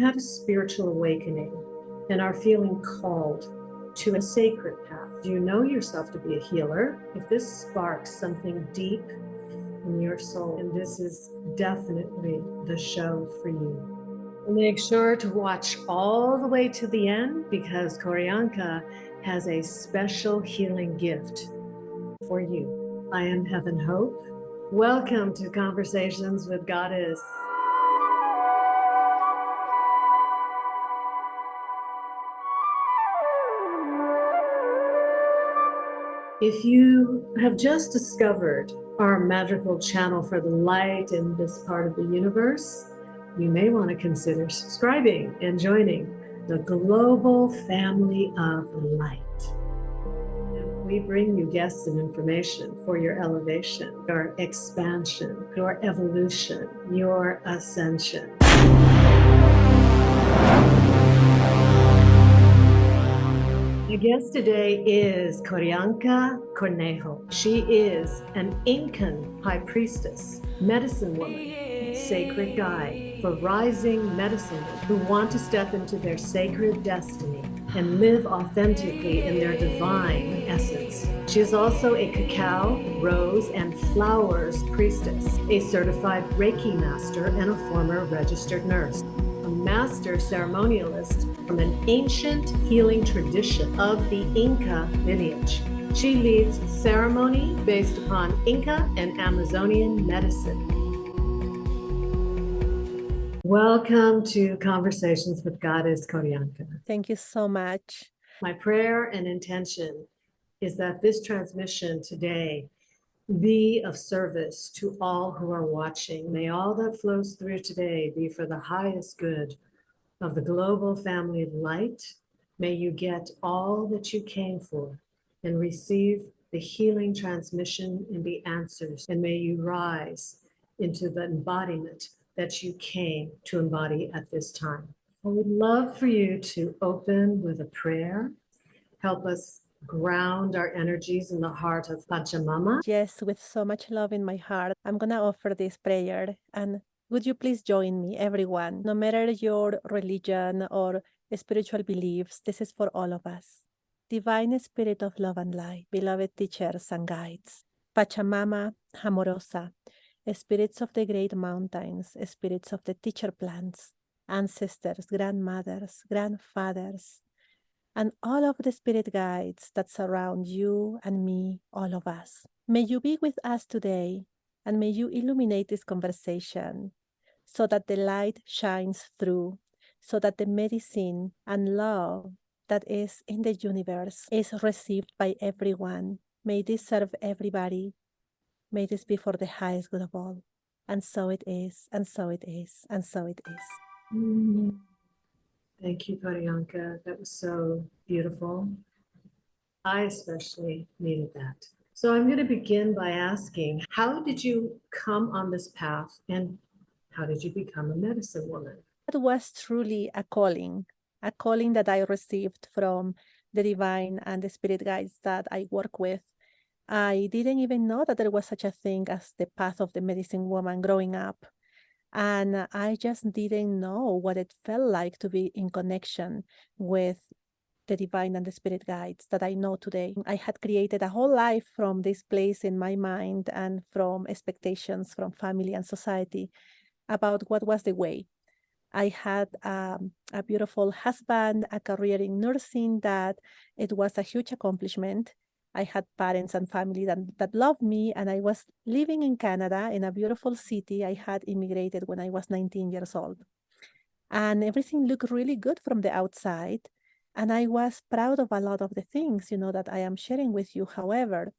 had a spiritual awakening and are feeling called to a sacred path, you know yourself to be a healer, if this sparks something deep in your soul, and this is definitely the show for you. Make sure to watch all the way to the end, because Koryanka has a special healing gift for you. I am Heaven Hope. Welcome to Conversations with Goddess. If you have just discovered our magical channel for the light in this part of the universe, you may want to consider subscribing and joining the global family of light. We bring you guests and information for your elevation, your expansion, your evolution, your ascension. My guest today is Koryanka Cornejo. She is an Incan High Priestess, medicine woman, sacred guide for rising medicine women who want to step into their sacred destiny and live authentically in their divine essence. She is also a Cacao, Rose, and Flowers Priestess, a certified Reiki Master, and a former registered nurse. A master ceremonialist from an ancient healing tradition of the Inca lineage. She leads ceremony based upon Inca and Amazonian medicine. Welcome to Conversations with Goddess Koryanka. Thank you so much. My prayer and intention is that this transmission today be of service to all who are watching. May all that flows through today be for the highest good of the global family of light. May you get all that you came for and receive the healing transmission and the answers. And may you rise into the embodiment that you came to embody at this time. I would love for you to open with a prayer. Help us ground our energies in the heart of Pachamama. Yes, with so much love in my heart, I'm going to offer this prayer. And would you please join me, everyone? No matter your religion or spiritual beliefs, this is for all of us. Divine Spirit of love and light, beloved teachers and guides, Pachamama amorosa, spirits of the great mountains, spirits of the teacher plants, ancestors, grandmothers, grandfathers, and all of the spirit guides that surround you and me, all of us. May you be with us today, and may you illuminate this conversation so that the light shines through, so that the medicine and love that is in the universe is received by everyone. May this serve everybody. May this be for the highest good of all. And so it is, and so it is, and so it is. Thank you, Koryanka. That was so beautiful. I especially needed that. So I'm going to begin by asking, how did you come on this path, and how did you become a medicine woman? That was truly a calling that I received from the divine and the spirit guides that I work with. I didn't even know that there was such a thing as the path of the medicine woman growing up. And I just didn't know what it felt like to be in connection with the divine and the spirit guides that I know today. I had created a whole life from this place in my mind and from expectations from family and society about what was the way. I had a beautiful husband, a career in nursing that it was a huge accomplishment. I had parents and family that loved me, and I was living in Canada in a beautiful city. I had immigrated when I was 19 years old. And everything looked really good from the outside. And I was proud of a lot of the things, that I am sharing with you. However,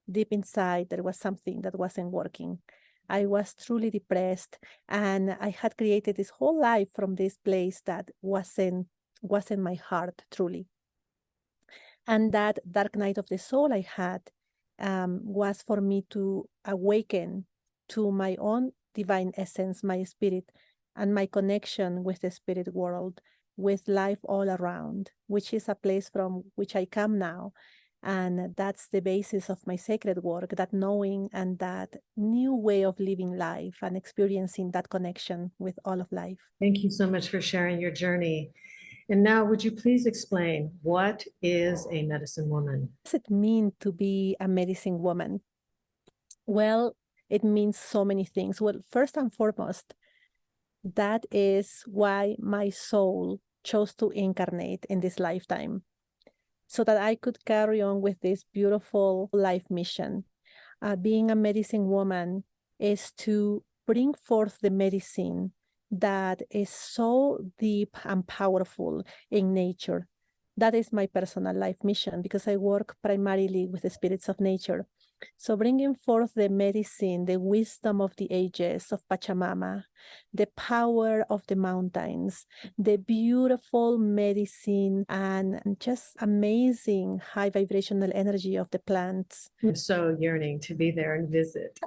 deep inside, there was something that wasn't working. I was truly depressed, and I had created this whole life from this place that wasn't my heart, truly. And that dark night of the soul I had was for me to awaken to my own divine essence, my spirit, and my connection with the spirit world, with life all around, which is a place from which I come now. And that's the basis of my sacred work, that knowing and that new way of living life and experiencing that connection with all of life. Thank you so much for sharing your journey. And now, would you please explain what is a medicine woman? What does it mean to be a medicine woman? Well, it means so many things. Well, first and foremost, that is why my soul chose to incarnate in this lifetime, so that I could carry on with this beautiful life mission. Being a medicine woman is to bring forth the medicine that is so deep and powerful in nature. That is my personal life mission, because I work primarily with the spirits of nature. So bringing forth the medicine, the wisdom of the ages of Pachamama, the power of the mountains, the beautiful medicine and just amazing high vibrational energy of the plants. I'm so yearning to be there and visit.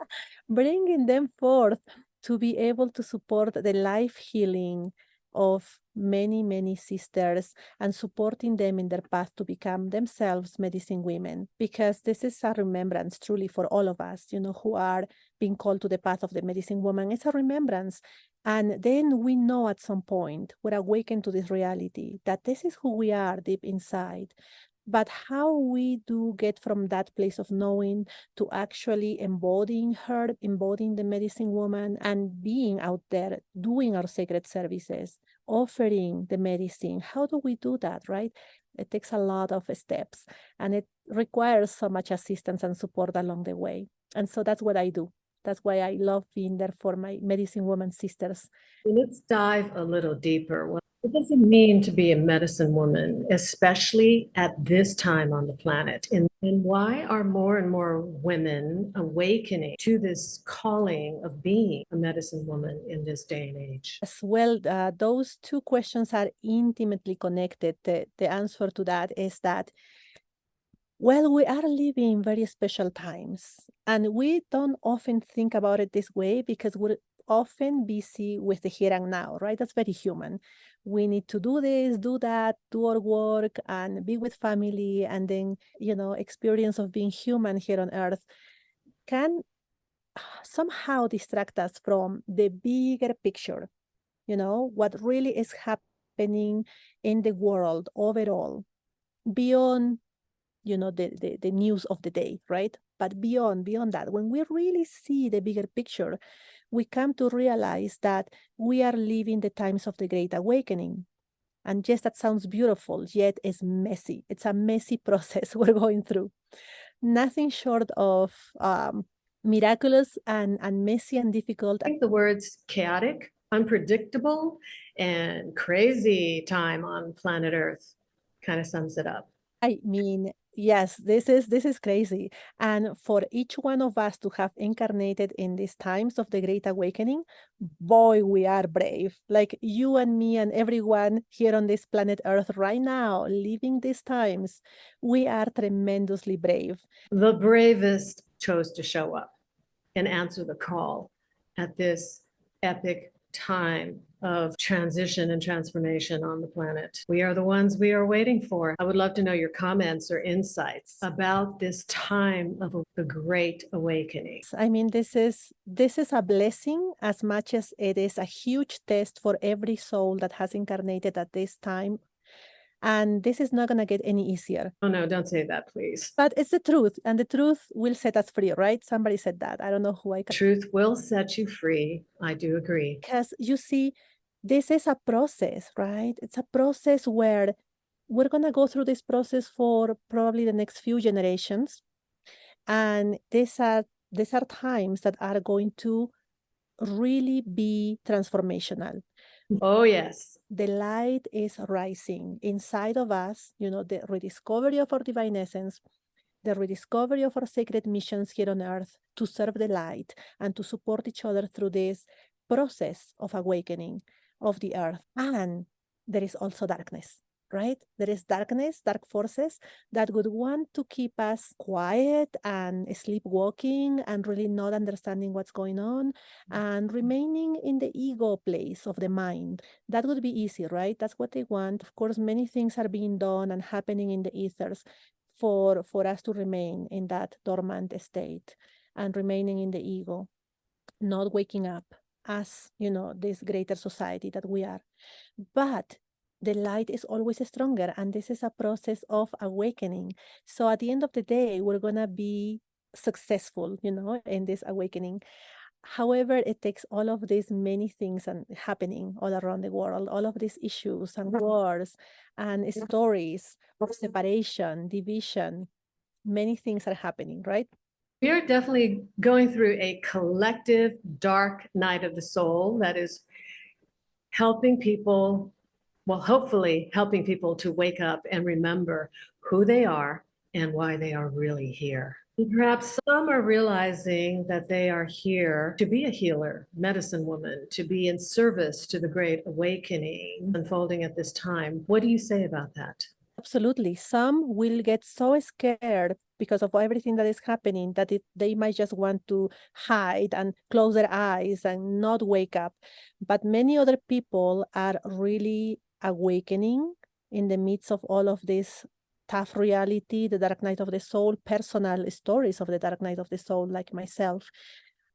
Bringing them forth to be able to support the life healing of many, many sisters and supporting them in their path to become themselves medicine women. Because this is a remembrance truly for all of us, who are being called to the path of the medicine woman. It's a remembrance. And then we know at some point we're awakened to this reality that this is who we are deep inside. But how we do get from that place of knowing to actually embodying the medicine woman and being out there doing our sacred services, offering the medicine. How do we do that, right? It takes a lot of steps and it requires so much assistance and support along the way. And so that's what I do. That's why I love being there for my medicine woman sisters. Let's dive a little deeper. What does it mean to be a medicine woman, especially at this time on the planet? And why are more and more women awakening to this calling of being a medicine woman in this day and age? As well, those two questions are intimately connected. The answer to that is that, well, we are living in very special times, and we don't often think about it this way because we're often busy with the here and now, right? That's very human. We need to do this, do that, do our work, and be with family, and then, experience of being human here on earth can somehow distract us from the bigger picture, what really is happening in the world overall, beyond the news of the day, right? But beyond that, when we really see the bigger picture, we come to realize that we are living the times of the Great Awakening. And yes, that sounds beautiful, yet it's messy. It's a messy process we're going through. Nothing short of miraculous and messy and difficult. I think the words chaotic, unpredictable, and crazy time on planet Earth kind of sums it up. I mean, yes, this is crazy. And for each one of us to have incarnated in these times of the Great Awakening, boy, we are brave. Like you and me and everyone here on this planet Earth right now, living these times, we are tremendously brave. The bravest chose to show up and answer the call at this epic time of transition and transformation on the planet. We are the ones we are waiting for. I would love to know your comments or insights about this time of the Great Awakening. I mean, this is a blessing as much as it is a huge test for every soul that has incarnated at this time. And this is not going to get any easier. Oh, no, don't say that, please. But it's the truth, and the truth will set us free, right? Somebody said that. I don't know who I can. Truth will set you free. I do agree. Because you see, this is a process, right? It's a process where we're going to go through this process for probably the next few generations. And these are times that are going to really be transformational. Oh, yes. The light is rising inside of us, the rediscovery of our divine essence, the rediscovery of our sacred missions here on earth to serve the light and to support each other through this process of awakening of the earth. And there is also darkness, right? There is darkness, dark forces that would want to keep us quiet and sleepwalking and really not understanding what's going on and remaining in the ego place of the mind. That would be easy, right? That's what they want. Of course, many things are being done and happening in the ethers for us to remain in that dormant state and remaining in the ego, not waking up as, this greater society that we are. But the light is always stronger, and this is a process of awakening. So at the end of the day, we're going to be successful, in this awakening. However, it takes all of these many things and happening all around the world, all of these issues and wars and stories of separation, division. Many things are happening, right? We are definitely going through a collective dark night of the soul that is helping people, well, hopefully helping people to wake up and remember who they are and why they are really here. And perhaps some are realizing that they are here to be a healer, medicine woman, to be in service to the great awakening unfolding at this time. What do you say about that? Absolutely. Some will get so scared because of everything that is happening that they might just want to hide and close their eyes and not wake up. But many other people are really awakening in the midst of all of this tough reality, the dark night of the soul, personal stories of the dark night of the soul, like myself,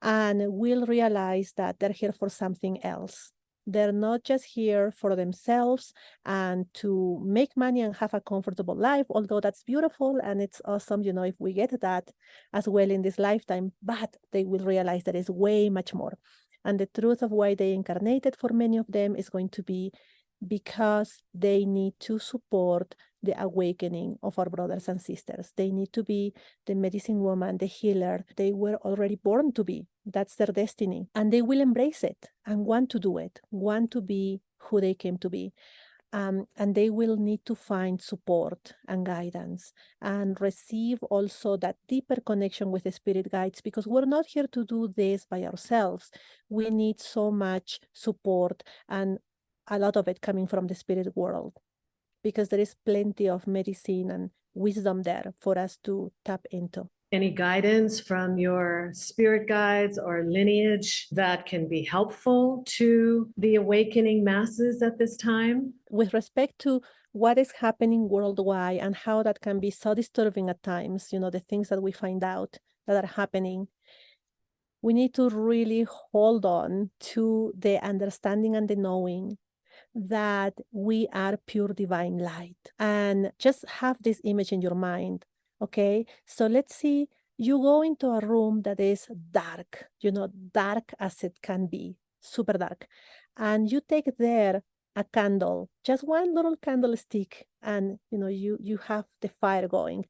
and will realize that they're here for something else. They're not just here for themselves and to make money and have a comfortable life, although that's beautiful and it's awesome, if we get that as well in this lifetime, but they will realize there is way much more. And the truth of why they incarnated for many of them is going to be because they need to support the awakening of our brothers and sisters. They need to be the medicine woman, the healer they were already born to be. That's their destiny. And they will embrace it and want to do it, want to be who they came to be. And they will need to find support and guidance and receive also that deeper connection with the spirit guides, because we're not here to do this by ourselves. We need so much support, and a lot of it coming from the spirit world, because there is plenty of medicine and wisdom there for us to tap into. Any guidance from your spirit guides or lineage that can be helpful to the awakening masses at this time? With respect to what is happening worldwide and how that can be so disturbing at times, the things that we find out that are happening, we need to really hold on to the understanding and the knowing that we are pure divine light. And just have this image in your mind, okay? So let's see, you go into a room that is dark, dark as it can be, super dark. And you take there a candle, just one little candlestick, and you have the fire going.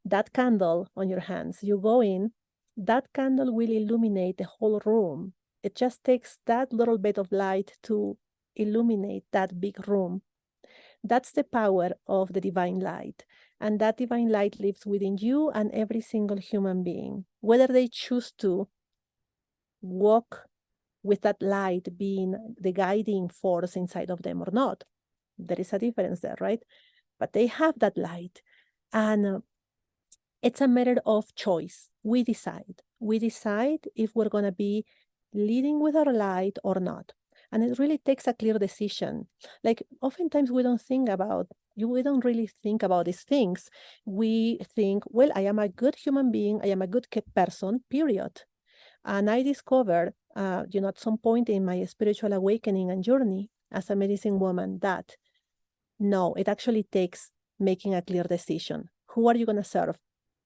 That candle on your hands, you go in, that candle will illuminate the whole room. It just takes that little bit of light to illuminate that big room. That's the power of the divine light. And that divine light lives within you and every single human being, whether they choose to walk with that light being the guiding force inside of them or not. There is a difference there, right? But they have that light. And it's a matter of choice. We decide. We decide if we're going to be leading with our light or not. And it really takes a clear decision. Like oftentimes we don't really think about these things. We think, well, I am a good human being. I am a good person, period. And I discovered, at some point in my spiritual awakening and journey as a medicine woman, that no, it actually takes making a clear decision. Who are you going to serve?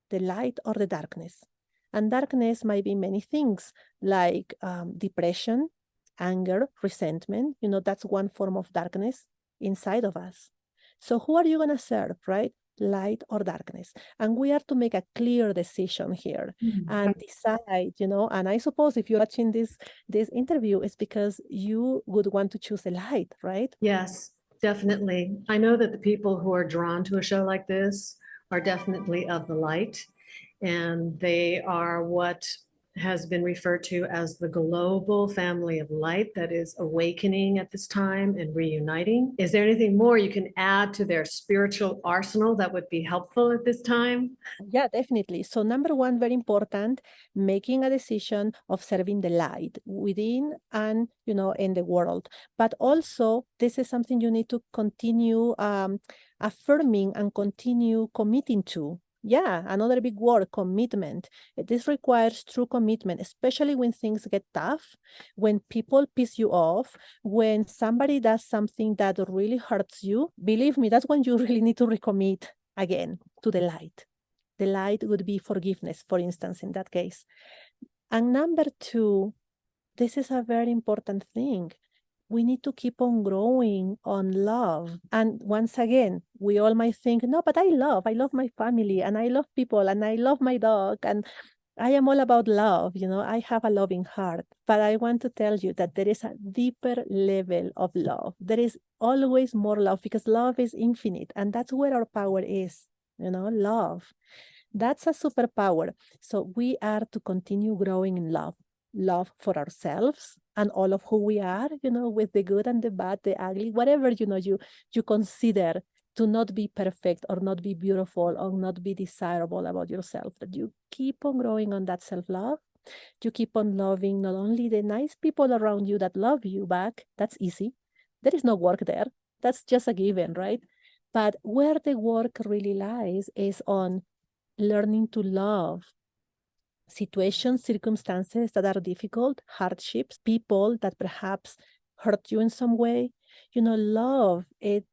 The light or the darkness? And darkness might be many things, like depression, anger, resentment. That's one form of darkness inside of us. So who are you going to serve, right? Light or darkness? And we are to make a clear decision here and decide, and I suppose if you're watching this interview, it's because you would want to choose the light, right? Yes, definitely. I know that the people who are drawn to a show like this are definitely of the light, and they are what has been referred to as the global family of light that is awakening at this time and reuniting. Is there anything more you can add to their spiritual arsenal that would be helpful at this time? Yeah, definitely. So number one, very important, making a decision of serving the light within and, in the world. But also, this is something you need to continue affirming and continue committing to. Yeah, another big word, commitment. This requires true commitment, especially when things get tough, when people piss you off, when somebody does something that really hurts you. Believe me, that's when you really need to recommit again to the light. The light would be forgiveness, for instance, in that case. And number two, this is a very important thing. We need to keep on growing on love. And once again, we all might think, no, but I love my family and I love people and I love my dog and I am all about love. I have a loving heart. But I want to tell you that there is a deeper level of love. There is always more love because love is infinite. And that's where our power is, love. That's a superpower. So we are to continue growing in love for ourselves and all of who we are, with the good and the bad, the ugly, whatever, you consider to not be perfect or not be beautiful or not be desirable about yourself, that you keep on growing on that self-love. You keep on loving not only the nice people around you that love you back, that's easy. There is no work there. That's just a given, right? But where the work really lies is on learning to love situations, circumstances that are difficult, hardships, people that perhaps hurt you in some way. Love, it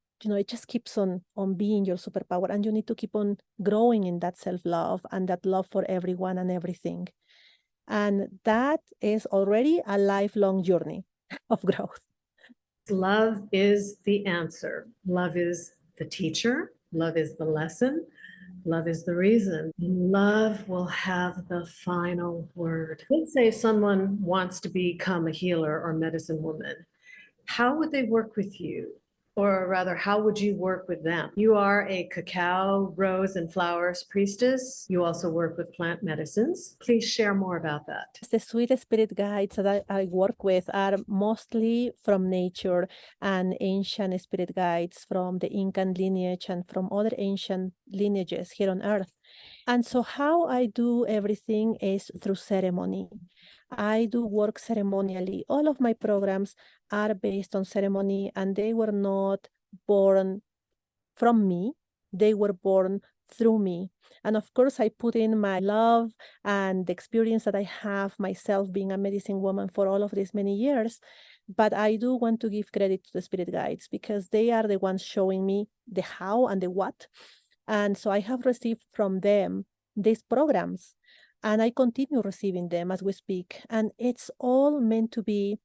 just keeps on being your superpower, and you need to keep on growing in that self-love and that love for everyone and everything. And that is already a lifelong journey of growth. Love is the answer. Love is the teacher. Love is the lesson. Love is the reason. Love will have the final word. Let's say someone wants to become a healer or medicine woman. How would they work with you? Or rather, how would you work with them? You are a cacao, rose, and flowers priestess. You also work with plant medicines. Please share more about that. The sweet spirit guides that I work with are mostly from nature and ancient spirit guides from the Incan lineage and from other ancient lineages here on Earth. And so how I do everything is through ceremony. I do work ceremonially. All of my programs are based on ceremony, and they were not born from me. They were born through me. And of course, I put in my love and the experience that I have myself being a medicine woman for all of these many years. But I do want to give credit to the spirit guides because they are the ones showing me the how and the what. And so I have received from them these programs, and I continue receiving them as we speak. And it's all meant to be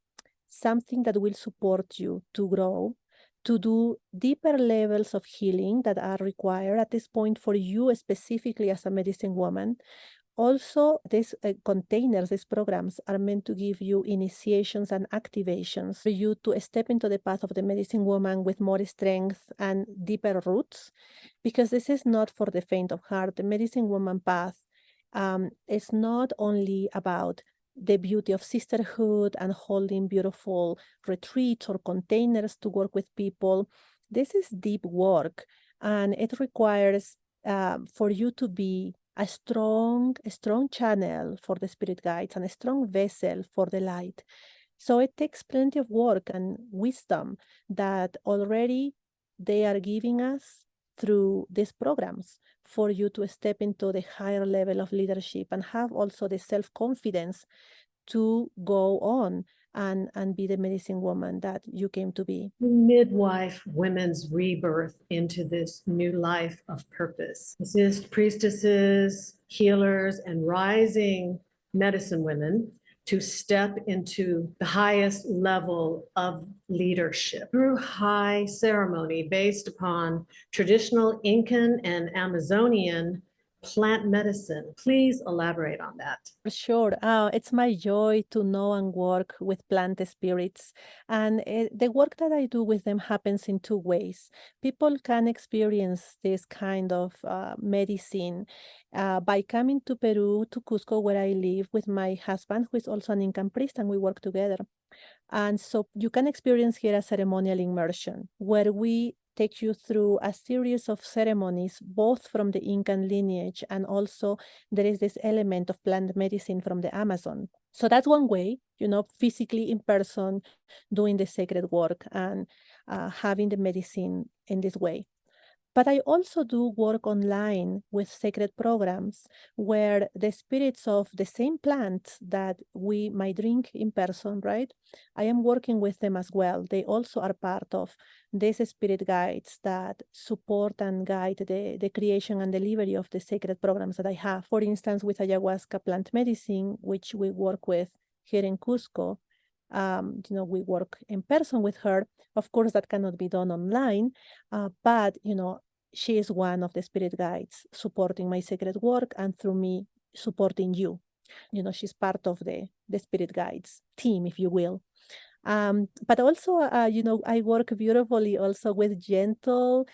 something that will support you to grow, to do deeper levels of healing that are required at this point for you specifically as a medicine woman. Also, these containers, these programs are meant to give you initiations and activations for you to step into the path of the medicine woman with more strength and deeper roots, because this is not for the faint of heart. The medicine woman path is not only about the beauty of sisterhood and holding beautiful retreats or containers to work with people. This is deep work, and it requires for you to be a strong channel for the spirit guides and a strong vessel for the light. So it takes plenty of work and wisdom that already they are giving us through these programs for you to step into the higher level of leadership and have also the self-confidence to go on and be the medicine woman that you came to be. Midwife women's rebirth into this new life of purpose. Assist priestesses, healers, and rising medicine women to step into the highest level of leadership through high ceremony based upon traditional Incan and Amazonian plant medicine. Please elaborate on that. Sure. It's my joy to know and work with plant spirits. And the work that I do with them happens in two ways. People can experience this kind of medicine by coming to Peru, to Cusco, where I live with my husband, who is also an Incan priest, and we work together. And so you can experience here a ceremonial immersion where we take you through a series of ceremonies, both from the Incan lineage, and also there is this element of plant medicine from the Amazon. So that's one way, physically in person, doing the sacred work and having the medicine in this way. But I also do work online with sacred programs where the spirits of the same plants that we might drink in person, right? I am working with them as well. They also are part of these spirit guides that support and guide the creation and delivery of the sacred programs that I have. For instance, with ayahuasca plant medicine, which we work with here in Cusco, we work in person with her. Of course, that cannot be done online, but she is one of the spirit guides supporting my sacred work, and through me supporting you. She's part of the spirit guides team, if you will. But also, I work beautifully also with gentle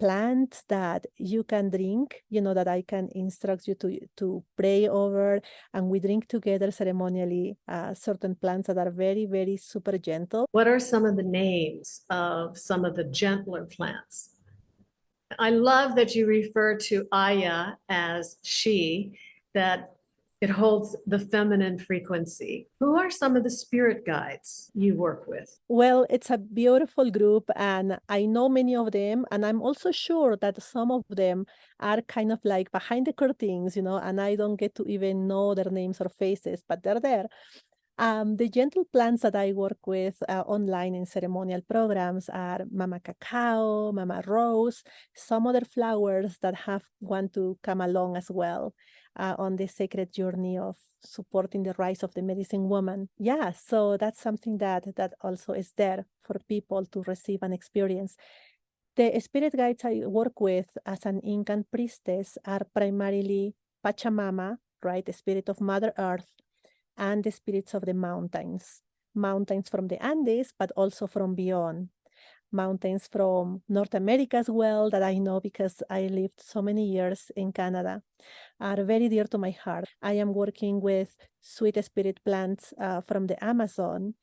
plants that you can drink, that I can instruct you to pray over, and we drink together ceremonially certain plants that are very, very super gentle. What are some of the names of some of the gentler plants? I love that you refer to Aya as she, that it holds the feminine frequency. Who are some of the spirit guides you work with? Well, it's a beautiful group, and I know many of them, and I'm also sure that some of them are kind of like behind the curtains, and I don't get to even know their names or faces, but they're there. The gentle plants that I work with online in ceremonial programs are Mama Cacao, Mama Rose, some other flowers that have want to come along as well on the sacred journey of supporting the rise of the medicine woman. Yeah, so that's something that also is there for people to receive and experience. The spirit guides I work with as an Incan priestess are primarily Pachamama, right, the spirit of Mother Earth, and the spirits of the mountains from the Andes, but also from beyond. Mountains from North America as well, that I know because I lived so many years in Canada, are very dear to my heart. I am working with sweet spirit plants from the Amazon,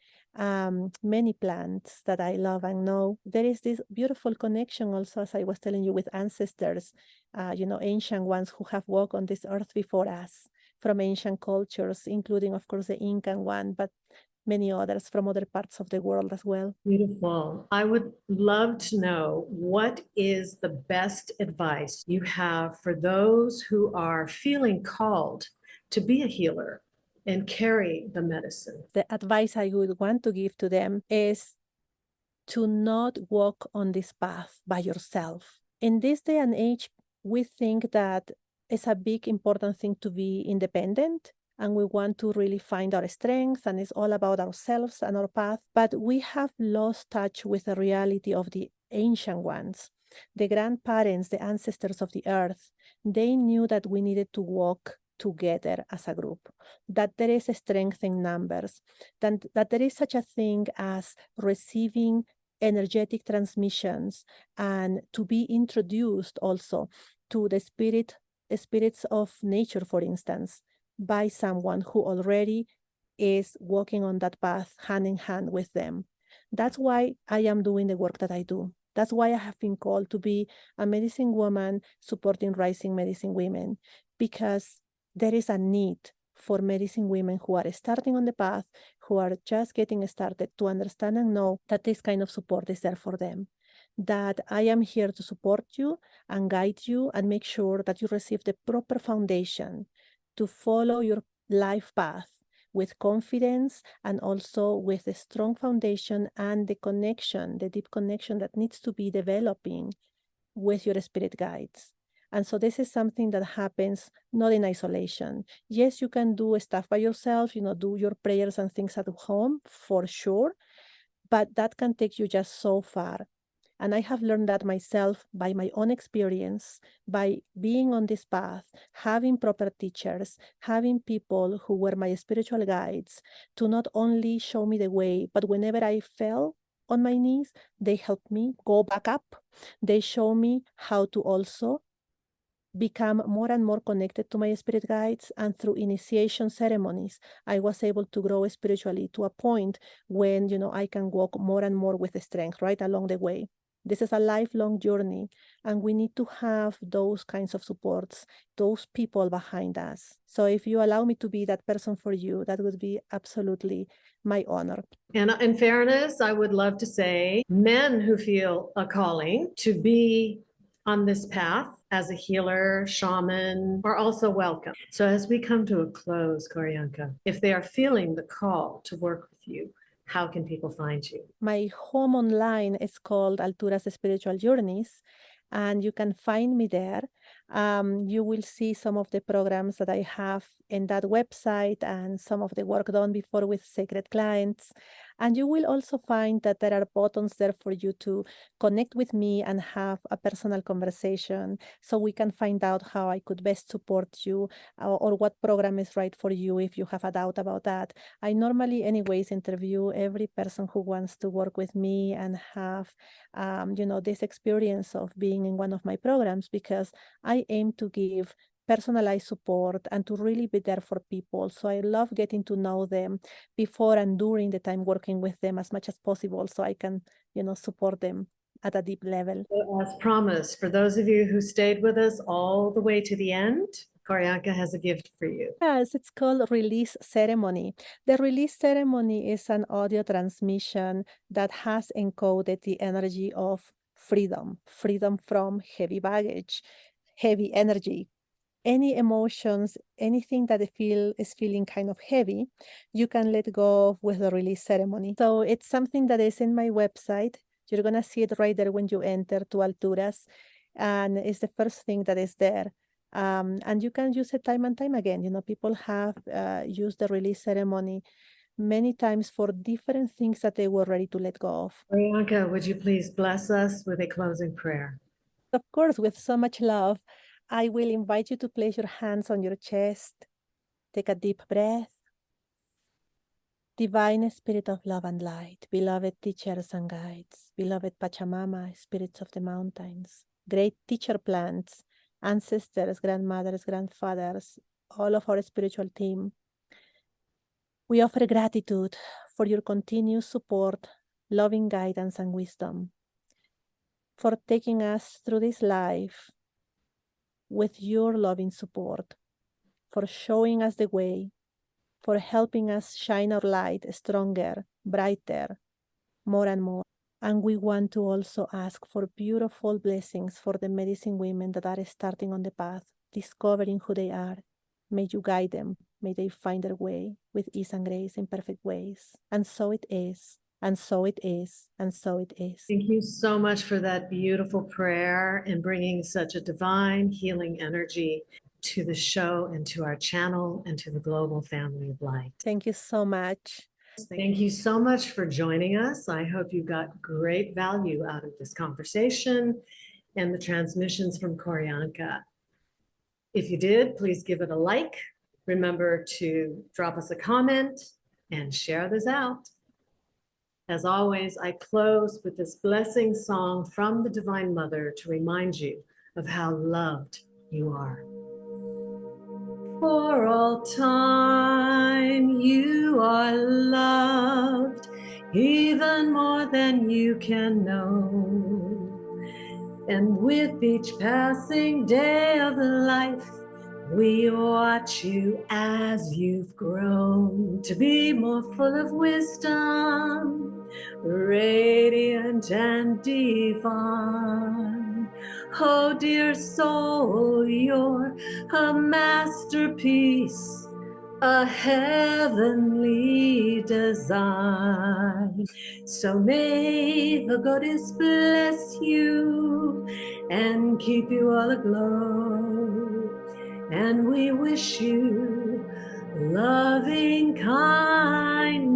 many plants that I love and know. There is this beautiful connection also, as I was telling you, with ancestors, ancient ones who have walked on this earth before us, from ancient cultures, including, of course, the Incan one, but many others from other parts of the world as well. Beautiful. I would love to know, what is the best advice you have for those who are feeling called to be a healer and carry the medicine? The advice I would want to give to them is to not walk on this path by yourself. In this day and age, we think that it's a big important thing to be independent, and we want to really find our strength, and it's all about ourselves and our path. But we have lost touch with the reality of the ancient ones, the grandparents, the ancestors of the earth. They knew that we needed to walk together as a group, that there is a strength in numbers, that there is such a thing as receiving energetic transmissions, and to be introduced also to the spirits of nature, for instance, by someone who already is walking on that path hand in hand with them. That's why I am doing the work that I do. That's why I have been called to be a medicine woman supporting rising medicine women, because there is a need for medicine women who are starting on the path, who are just getting started, to understand and know that this kind of support is there for them. That I am here to support you and guide you and make sure that you receive the proper foundation to follow your life path with confidence, and also with a strong foundation and the connection, the deep connection that needs to be developing with your spirit guides. And so this is something that happens not in isolation. Yes, you can do stuff by yourself, do your prayers and things at home, for sure, but that can take you just so far. And I have learned that myself by my own experience, by being on this path, having proper teachers, having people who were my spiritual guides to not only show me the way, but whenever I fell on my knees, they helped me go back up. They show me how to also become more and more connected to my spirit guides, and through initiation ceremonies, I was able to grow spiritually to a point when, I can walk more and more with strength right along the way. This is a lifelong journey, and we need to have those kinds of supports, those people behind us. So if you allow me to be that person for you, that would be absolutely my honor. And in fairness, I would love to say men who feel a calling to be on this path as a healer, shaman, are also welcome. So as we come to a close, Koryanka, if they are feeling the call to work with you, how can people find you? My home online is called Altura's Spiritual Journeys, and you can find me there. You will see some of the programs that I have in that website and some of the work done before with sacred clients. And you will also find that there are buttons there for you to connect with me and have a personal conversation so we can find out how I could best support you, or what program is right for you if you have a doubt about that. I normally, anyways, interview every person who wants to work with me and have, this experience of being in one of my programs, because I aim to give personalized support and to really be there for people. So I love getting to know them before and during the time working with them as much as possible so I can, support them at a deep level. As promised, for those of you who stayed with us all the way to the end, Koryanka has a gift for you. Yes, it's called Release Ceremony. The release ceremony is an audio transmission that has encoded the energy of freedom, freedom from heavy baggage, heavy energy, any emotions, anything that is feeling kind of heavy, you can let go of with the release ceremony. So it's something that is in my website. You're going to see it right there when you enter to Alturas, and it's the first thing that is there. And you can use it time and time again. People have used the release ceremony many times for different things that they were ready to let go of. Koryanka, would you please bless us with a closing prayer? Of course, with so much love, I will invite you to place your hands on your chest. Take a deep breath. Divine Spirit of love and light, beloved teachers and guides, beloved Pachamama, spirits of the mountains, great teacher plants, ancestors, grandmothers, grandfathers, all of our spiritual team. We offer gratitude for your continued support, loving guidance, and wisdom, for taking us through this life with your loving support, for showing us the way, for helping us shine our light stronger, brighter, more and more. And we want to also ask for beautiful blessings for the medicine women that are starting on the path, discovering who they are. May you guide them. May they find their way with ease and grace in perfect ways. And so it is. And so it is. And so it is. Thank you so much for that beautiful prayer and bringing such a divine healing energy to the show and to our channel and to the global family of light. Thank you so much. Thank you so much for joining us. I hope you got great value out of this conversation and the transmissions from Koryanka. If you did, please give it a like. Remember to drop us a comment and share this out. As always, I close with this blessing song from the Divine Mother to remind you of how loved you are. For all time, you are loved, even more than you can know. And with each passing day of life, we watch you as you've grown to be more full of wisdom, radiant and divine. Oh, dear soul, you're a masterpiece, a heavenly design. So may the goddess bless you and keep you all aglow. And we wish you loving kindness